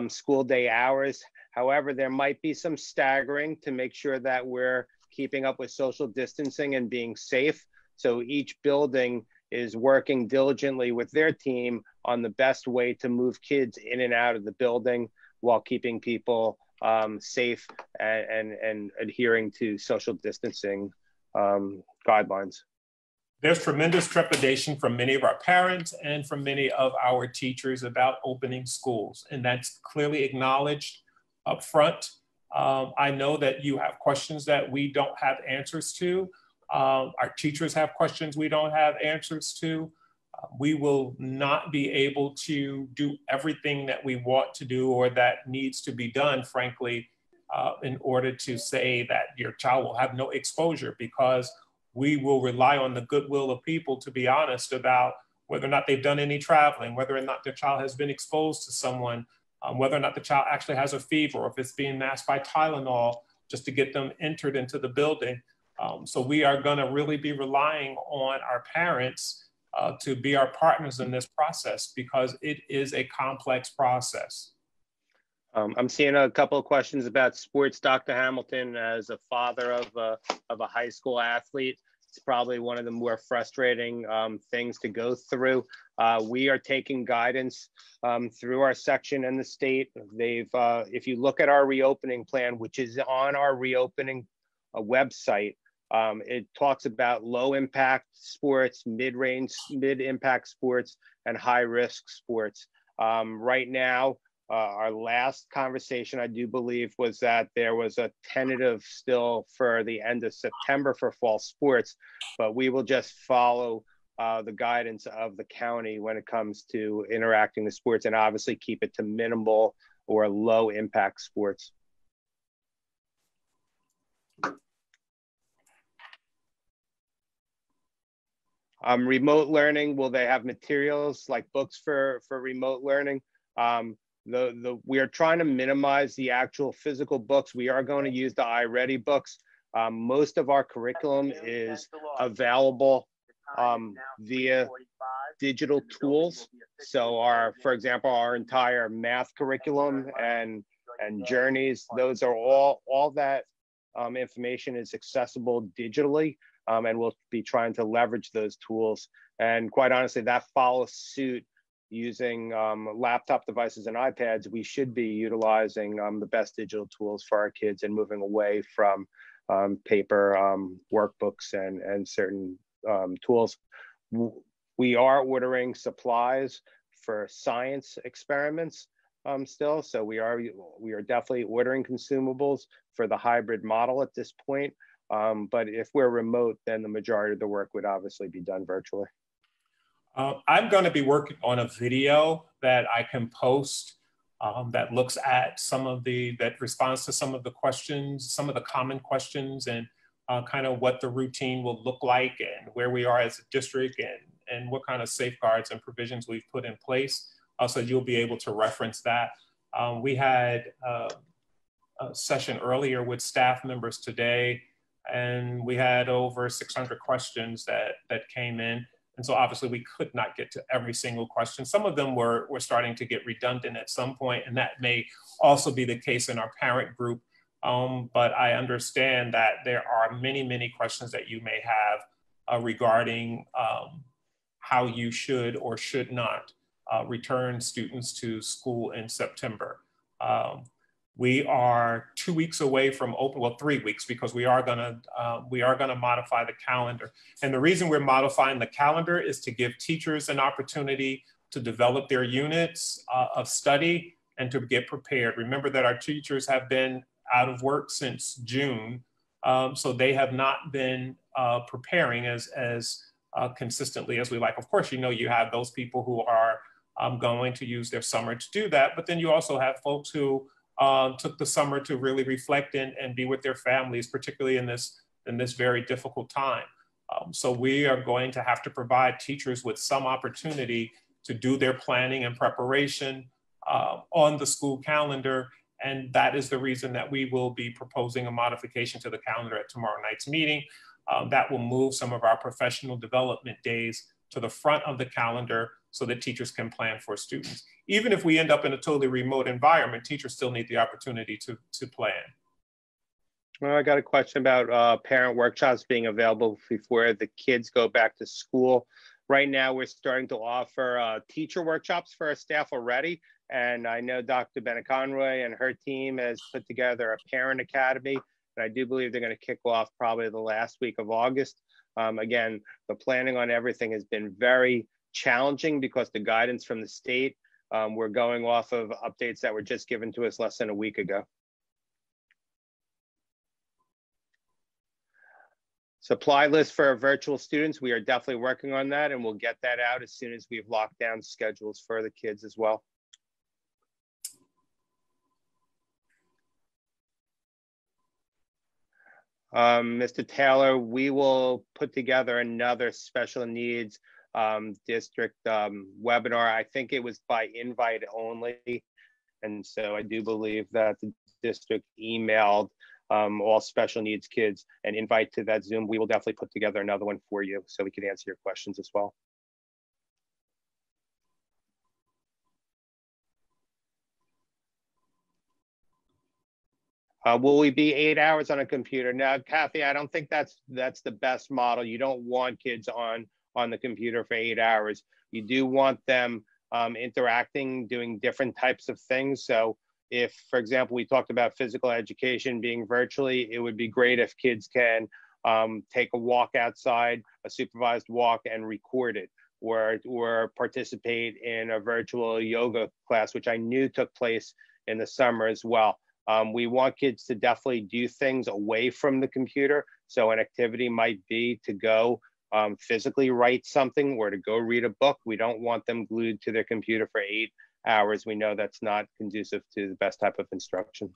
Speaker 2: school day hours. However, there might be some staggering to make sure that we're keeping up with social distancing and being safe. So each building is working diligently with their team on the best way to move kids in and out of the building while keeping people safe and adhering to social distancing guidelines.
Speaker 1: There's tremendous trepidation from many of our parents and from many of our teachers about opening schools, and that's clearly acknowledged up front. I know that you have questions that we don't have answers to. Our teachers have questions we don't have answers to. We will not be able to do everything that we want to do or that needs to be done, frankly, in order to say that your child will have no exposure, because we will rely on the goodwill of people to be honest about whether or not they've done any traveling, whether or not their child has been exposed to someone, whether or not the child actually has a fever, or if it's being masked by Tylenol, just to get them entered into the building. So we are going to really be relying on our parents to be our partners in this process, because it is a complex process.
Speaker 2: I'm seeing a couple of questions about sports. Dr. Hamilton, as a father of a high school athlete, it's probably one of the more frustrating things to go through. We are taking guidance through our section and the state. If you look at our reopening plan, which is on our reopening website, it talks about low impact sports, mid-range, mid-impact sports, and high risk sports. Right now, our last conversation, I do believe, was that there was a tentative still for the end of September for fall sports, but we will just follow the guidance of the county when it comes to interacting with sports, and obviously keep it to minimal or low impact sports. Remote learning, will they have materials like books for remote learning? We are trying to minimize the actual physical books. We are going to use the iReady books. Most of our curriculum is available via digital tools. So for example, our entire math curriculum and journeys, those are all that information is accessible digitally, and we'll be trying to leverage those tools. And quite honestly, that follows suit using laptop devices and iPads, we should be utilizing the best digital tools for our kids and moving away from paper workbooks and certain tools. We are ordering supplies for science experiments still, so we are definitely ordering consumables for the hybrid model at this point. But if we're remote, then the majority of the work would obviously be done virtually.
Speaker 1: I'm going to be working on a video that I can post that looks at that responds to some of the questions, some of the common questions, and kind of what the routine will look like and where we are as a district and what kind of safeguards and provisions we've put in place. So you'll be able to reference that. We had a session earlier with staff members today, and we had over 600 questions that came in. And so obviously we could not get to every single question. Some of them were starting to get redundant at some point, and that may also be the case in our parent group. But I understand that there are many, many questions that you may have regarding how you should or should not return students to school in September. We are 2 weeks away from open, well, 3 weeks, because we are gonna modify the calendar. And the reason we're modifying the calendar is to give teachers an opportunity to develop their units of study and to get prepared. Remember that our teachers have been out of work since June, so they have not been preparing as consistently as we like. Of course, you have those people who are going to use their summer to do that, but then you also have folks who took the summer to really reflect and be with their families, particularly in this very difficult time. So we are going to have to provide teachers with some opportunity to do their planning and preparation on the school calendar. And that is the reason that we will be proposing a modification to the calendar at tomorrow night's meeting. That will move some of our professional development days to the front of the calendar so that teachers can plan for students. Even if we end up in a totally remote environment, teachers still need the opportunity to plan.
Speaker 2: Well, I got a question about parent workshops being available before the kids go back to school. Right now, we're starting to offer teacher workshops for our staff already. And I know Dr. Benaconroy and her team has put together a parent academy. And I do believe they're going to kick off probably the last week of August. Again, the planning on everything has been very challenging because the guidance from the state, we're going off of updates that were just given to us less than a week ago. Supply list for our virtual students, we are definitely working on that, and we'll get that out as soon as we've locked down schedules for the kids as well. Mr. Taylor, we will put together another special needs district webinar. I think it was by invite only. And so I do believe that the district emailed all special needs kids an invite to that Zoom. We will definitely put together another one for you so we can answer your questions as well. Will we be 8 hours on a computer? Now, Kathy, I don't think that's the best model. You don't want kids on the computer for 8 hours. You do want them interacting, doing different types of things. So if, for example, we talked about physical education being virtually, it would be great if kids can take a walk outside, a supervised walk, and record it, or participate in a virtual yoga class, which I knew took place in the summer as well. We want kids to definitely do things away from the computer. So an activity might be to go physically write something or to go read a book. We don't want them glued to their computer for 8 hours. We know that's not conducive to the best type of instruction.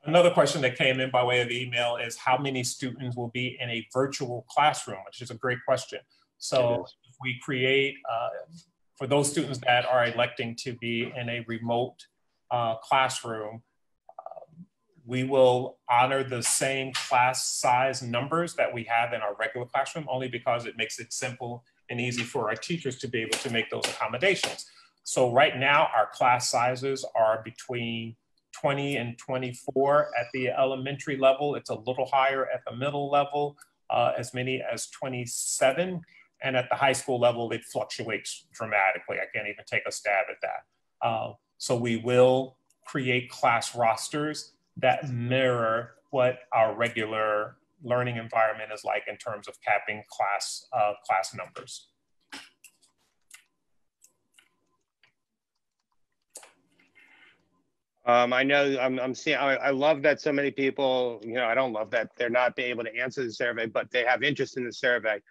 Speaker 1: Another question that came in by way of email is how many students will be in a virtual classroom, which is a great question. So if we create, for those students that are electing to be in a remote classroom, we will honor the same class size numbers that we have in our regular classroom, only because it makes it simple and easy for our teachers to be able to make those accommodations. So right now, our class sizes are between 20 and 24 at the elementary level. It's a little higher at the middle level, as many as 27. And at the high school level, it fluctuates dramatically. I can't even take a stab at that. So we will create class rosters that mirror what our regular learning environment is like in terms of capping class numbers.
Speaker 2: I know I'm seeing, I love that so many people, you know, I don't love that they're not being able to answer the survey, but they have interest in the survey.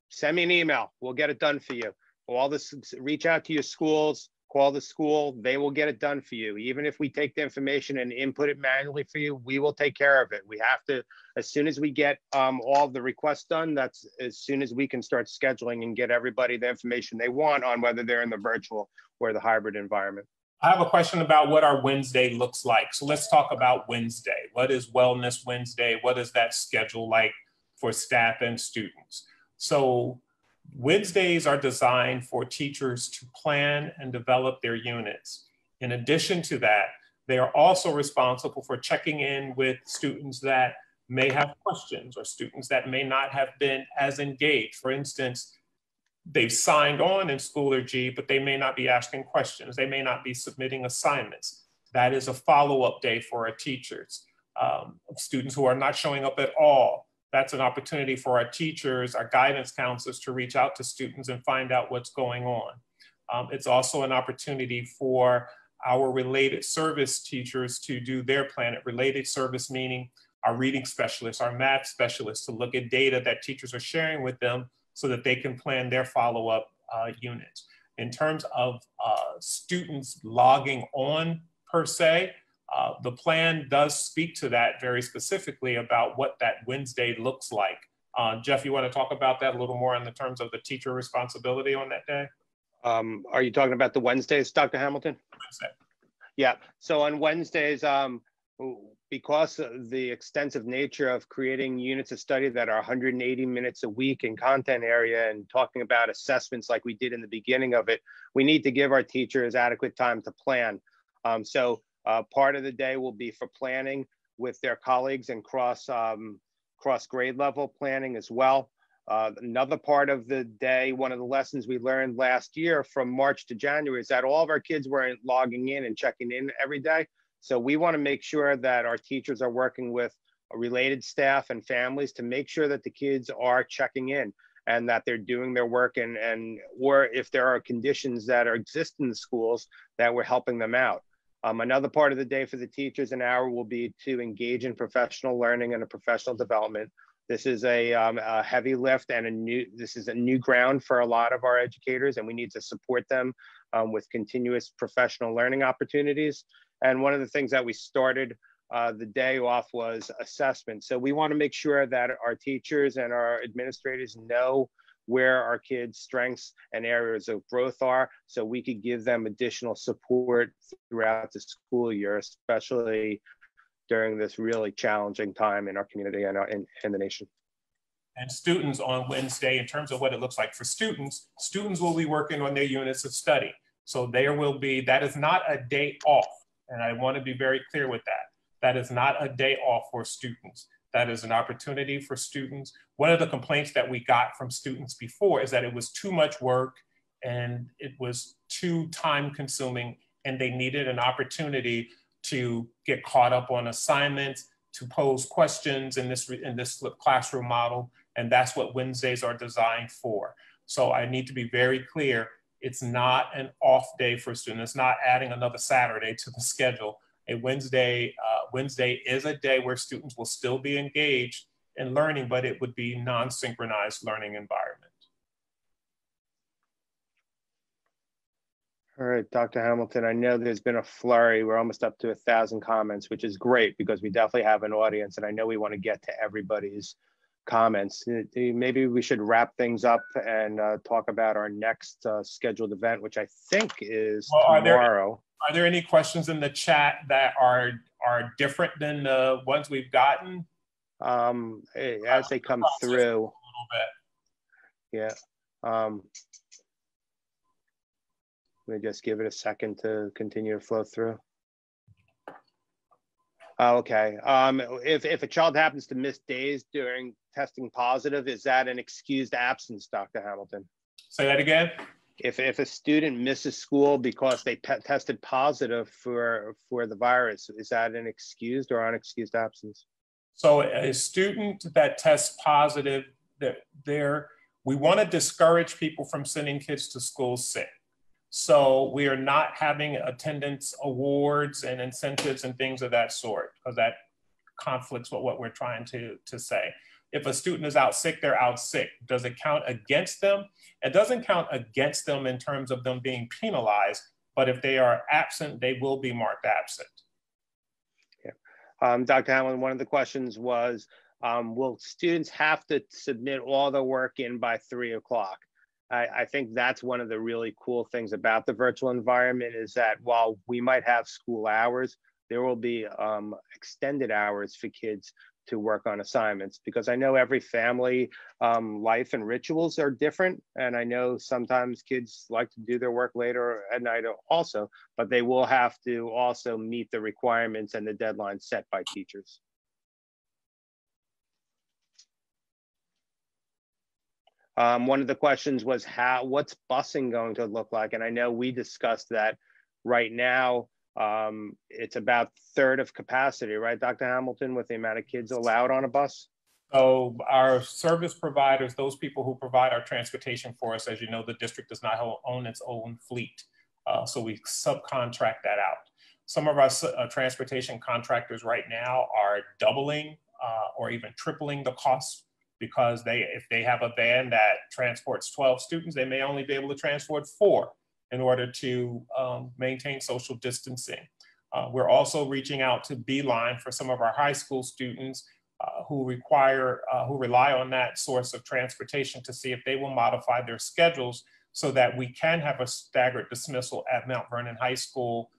Speaker 2: Send me an email. We'll get it done for you. All this, reach out to your schools, call the school. They will get it done for you. Even if we take the information and input it manually for you, we will take care of it. We have to, as soon as we get all the requests done, that's as soon as we can start scheduling and get everybody the information they want on whether they're in the virtual or the hybrid environment.
Speaker 1: I have a question about what our Wednesday looks like. So let's talk about Wednesday. What is Wellness Wednesday? What is that schedule like for staff and students? So Wednesdays are designed for teachers to plan and develop their units. In addition to that, they are also responsible for checking in with students that may have questions or students that may not have been as engaged. For instance, they've signed on in Schoology, but they may not be asking questions. They may not be submitting assignments. That is a follow-up day for our teachers. Students who are not showing up at all, that's an opportunity for our teachers, our guidance counselors to reach out to students and find out what's going on. It's also an opportunity for our related service teachers to do their plan. Related service meaning our reading specialists, our math specialists, to look at data that teachers are sharing with them so that they can plan their follow-up units. In terms of students logging on per se, the plan does speak to that very specifically about what that Wednesday looks like. Jeff, you want to talk about that a little more in the terms of the teacher responsibility on that day?
Speaker 2: Are you talking about the Wednesdays, Dr. Hamilton?
Speaker 1: Wednesday.
Speaker 2: Yeah, so on Wednesdays, because of the extensive nature of creating units of study that are 180 minutes a week in content area and talking about assessments like we did in the beginning of it, we need to give our teachers adequate time to plan. So part of the day will be for planning with their colleagues and cross grade level planning as well. Another part of the day, one of the lessons we learned last year from March to January is that all of our kids weren't logging in and checking in every day. So we want to make sure that our teachers are working with related staff and families to make sure that the kids are checking in and that they're doing their work or if there are conditions that exist in the schools that we're helping them out. Another part of the day for the teachers an hour will be to engage in professional learning and a professional development. This is a heavy lift and this is a new ground for a lot of our educators, and we need to support them with continuous professional learning opportunities. And one of the things that we started the day off was assessment. So we want to make sure that our teachers and our administrators know where our kids' strengths and areas of growth are, so we could give them additional support throughout the school year, especially during this really challenging time in our community and in the nation.
Speaker 1: And students on Wednesday, in terms of what it looks like for students will be working on their units of study. So there will be, that is not a day off. And I want to be very clear with that. That is not a day off for students. That is an opportunity for students. One of the complaints that we got from students before is that it was too much work and it was too time consuming, and they needed an opportunity to get caught up on assignments, to pose questions in this flipped classroom model. And that's what Wednesdays are designed for. So I need to be very clear. It's not an off day for students. It's not adding another Saturday to the schedule. A Wednesday is a day where students will still be engaged in learning, but it would be non-synchronized learning environment.
Speaker 2: All right, Dr. Hamilton, I know there's been a flurry. We're almost up to 1,000 comments, which is great because we definitely have an audience, and I know we want to get to everybody's comments. Maybe we should wrap things up and talk about our next scheduled event, which I think is tomorrow.
Speaker 1: Are there any questions in the chat that are different than the ones we've gotten?
Speaker 2: As they come through. A little bit. Yeah. Let me just give it a second to continue to flow through. Oh, okay. If a child happens to miss days during testing positive, is that an excused absence, Dr. Hamilton?
Speaker 1: Say that again?
Speaker 2: If a student misses school because they tested positive for the virus, is that an excused or unexcused absence?
Speaker 1: So a student that tests positive, we want to discourage people from sending kids to school sick. So we are not having attendance awards and incentives and things of that sort, because that conflicts with what we're trying to say. If a student is out sick, they're out sick. Does it count against them? It doesn't count against them in terms of them being penalized, but if they are absent, they will be marked absent.
Speaker 2: Yeah. Dr. Hamlin, one of the questions was, will students have to submit all their work in by 3 o'clock? I think that's one of the really cool things about the virtual environment, is that while we might have school hours, there will be extended hours for kids to work on assignments, because I know every family life and rituals are different. And I know sometimes kids like to do their work later at night also, but they will have to also meet the requirements and the deadlines set by teachers. One of the questions was what's busing going to look like? And I know we discussed that. Right now, it's about a third of capacity, right, Dr. Hamilton, with the amount of kids allowed on a bus?
Speaker 1: So our service providers, those people who provide our transportation for us, as you know, the district does not own its own fleet. So we subcontract that out. Some of our transportation contractors right now are doubling or even tripling the cost, because if they have a van that transports 12 students, they may only be able to transport 4 in order to maintain social distancing. We're also reaching out to Beeline for some of our high school students who rely on that source of transportation, to see if they will modify their schedules so that we can have a staggered dismissal at Mount Vernon High School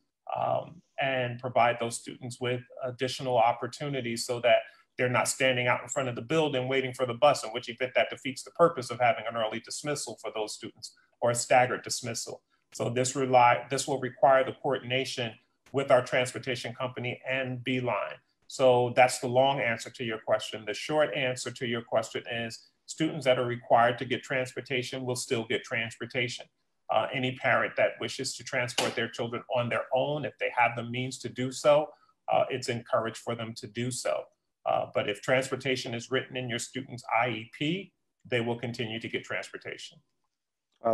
Speaker 1: and provide those students with additional opportunities, so that they're not standing out in front of the building waiting for the bus, in which event that defeats the purpose of having an early dismissal for those students, or a staggered dismissal. So this will require the coordination with our transportation company and Beeline. So that's the long answer to your question. The short answer to your question is, students that are required to get transportation will still get transportation. Any parent that wishes to transport their children on their own, if they have the means to do so, it's encouraged for them to do so. But if transportation is written in your student's IEP, they will continue to get transportation.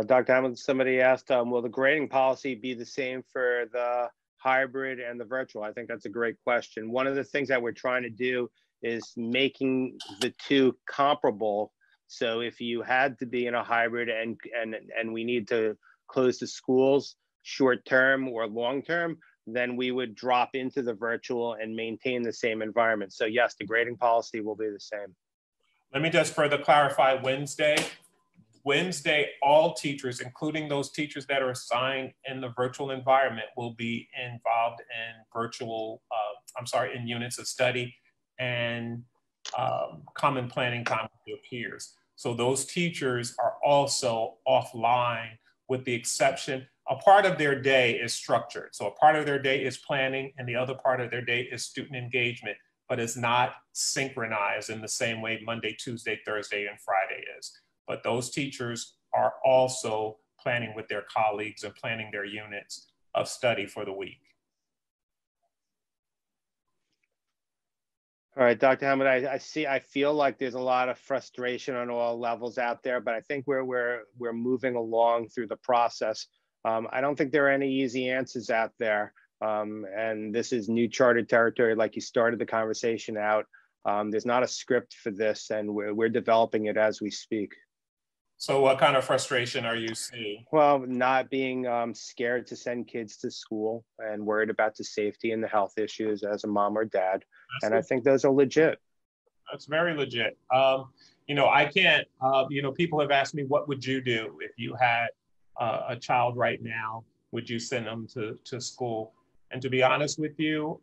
Speaker 2: Dr. Hamilton, somebody asked, will the grading policy be the same for the hybrid and the virtual? I think that's a great question. One of the things that we're trying to do is making the two comparable. So if you had to be in a hybrid and we need to close the schools short term or long term, then we would drop into the virtual and maintain the same environment. So yes, the grading policy will be the same.
Speaker 1: Let me just further clarify Wednesday. Wednesday, all teachers, including those teachers that are assigned in the virtual environment, will be involved in in units of study and common planning time with their peers. So those teachers are also offline, with the exception, a part of their day is structured. So a part of their day is planning, and the other part of their day is student engagement, but it's not synchronized in the same way Monday, Tuesday, Thursday, and Friday is. But those teachers are also planning with their colleagues and planning their units of study for the week.
Speaker 2: All right, Dr. Hamilton, I feel like there's a lot of frustration on all levels out there, but I think we're moving along through the process. I don't think there are any easy answers out there. And this is new charted territory, like you started the conversation out. There's not a script for this, and we're developing it as we speak.
Speaker 1: So what kind of frustration are you seeing?
Speaker 2: Well, not being scared to send kids to school and worried about the safety and the health issues as a mom or dad. And I think those are legit.
Speaker 1: That's very legit. You know, I can't, you know, people have asked me, what would you do if you had a child right now? Would you send them to school? And to be honest with you,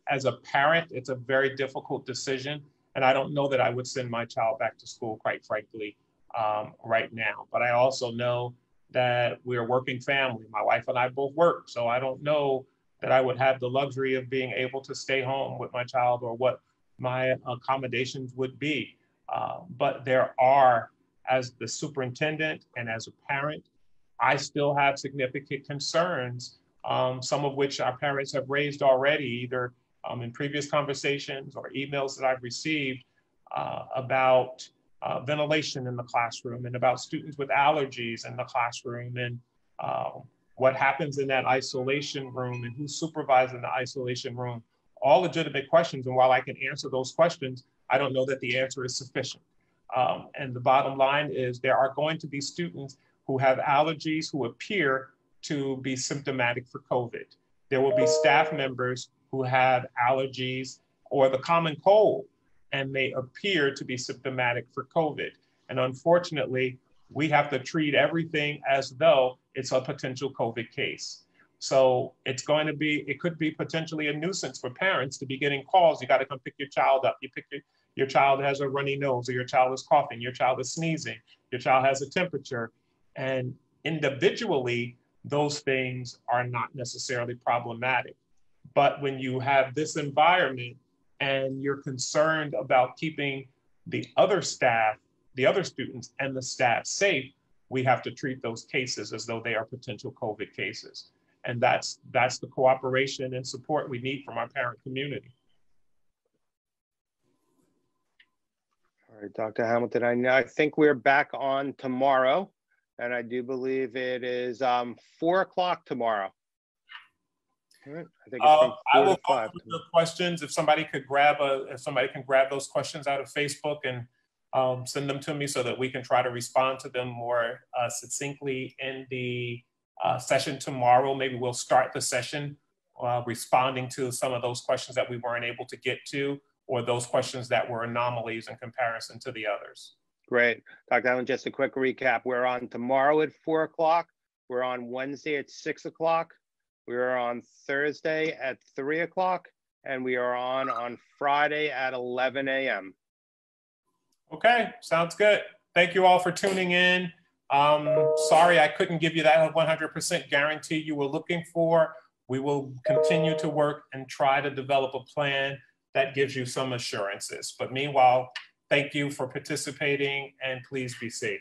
Speaker 1: as a parent, it's a very difficult decision. And I don't know that I would send my child back to school, quite frankly, right now. But I also know that we're a working family. My wife and I both work. So I don't know that I would have the luxury of being able to stay home with my child or what my accommodations would be. But there are, as the superintendent and as a parent, I still have significant concerns, some of which our parents have raised already, either in previous conversations or emails that I've received about ventilation in the classroom and about students with allergies in the classroom and what happens in that isolation room and who's supervising the isolation room. All legitimate questions. And while I can answer those questions, I don't know that the answer is sufficient. And the bottom line is there are going to be students who have allergies who appear to be symptomatic for COVID. There will be staff members who have allergies or the common cold, and they appear to be symptomatic for COVID. And unfortunately, we have to treat everything as though it's a potential COVID case. So it could be potentially a nuisance for parents to be getting calls. You got to come pick your child up. Your child has a runny nose, or your child is coughing, your child is sneezing, your child has a temperature. And individually, those things are not necessarily problematic. But when you have this environment and you're concerned about keeping the other staff, the other students and the staff safe, we have to treat those cases as though they are potential COVID cases. And that's the cooperation and support we need from our parent community.
Speaker 2: All right, Dr. Hamilton, I think we're back on tomorrow, and I do believe it is 4 o'clock tomorrow. All right. I think it's from 4
Speaker 1: I will
Speaker 2: to 5.
Speaker 1: go through the questions. If somebody can grab those questions out of Facebook and send them to me so that we can try to respond to them more succinctly in the session tomorrow. Maybe we'll start the session responding to some of those questions that we weren't able to get to, or those questions that were anomalies in comparison to the others.
Speaker 2: Great. Dr. Allen, just a quick recap. We're on tomorrow at 4 o'clock. We're on Wednesday at 6 o'clock. We are on Thursday at 3 o'clock. And we are on Friday at 11 a.m.
Speaker 1: Okay, sounds good. Thank you all for tuning in. Sorry I couldn't give you that 100% guarantee you were looking for. We will continue to work and try to develop a plan that gives you some assurances. But meanwhile, thank you for participating and please be safe.